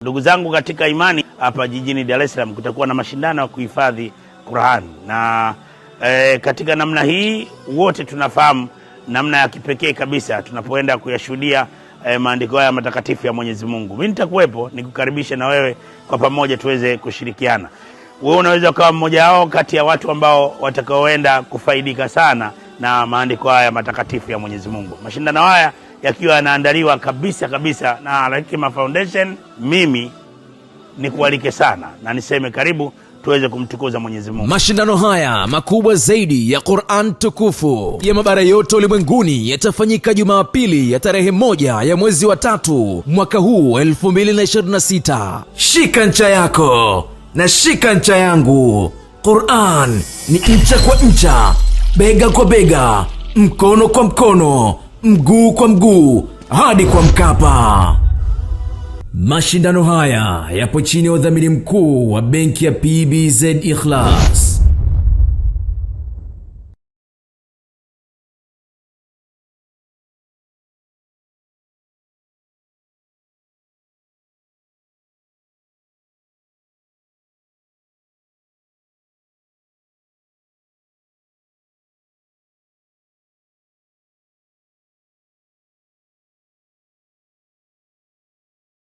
Ndugu zangu katika imani, hapa jijini Dar es Salaam kutakuwa na mashindano ya kuhifadhi Qur'an, na katika namna hii wote tunafahamu namna ya kipekee kabisa tunapoenda kuyashuhudia maandiko haya matakatifu ya Mwenyezi Mungu. Mimi nitakuwepo nikukaribisha na wewe kwa pamoja tuweze kushirikiana. Wewe unaweza kuwa mmoja wao kati ya watu ambao watakaoenda kufaidika sana na maandiko haya matakatifu ya Mwenyezi Mungu. Mashindano haya yakiwa yanaandaliwa kabisa na Al-Hikma Foundation. Mimi nikualike sana na niseme karibu tuweze kumtukuza Mwenyezi Mungu. Mashindano haya makubwa zaidi ya Qur'an tukufu ya mabara yote ulimwenguni yatafanyika Jumapili ya tarehe 1 ya mwezi wa 3 mwaka huu 2026. Shika ncha yako na shika ncha yangu. Qur'an ni ncha kwa ncha, bega kwa bega, mkono kwa mkono, mguu kwa mguu, hadi kwa Mkapa. Mashindano haya yapo chini ya udhamini mkuu wa benki ya PBZ Ikhlas.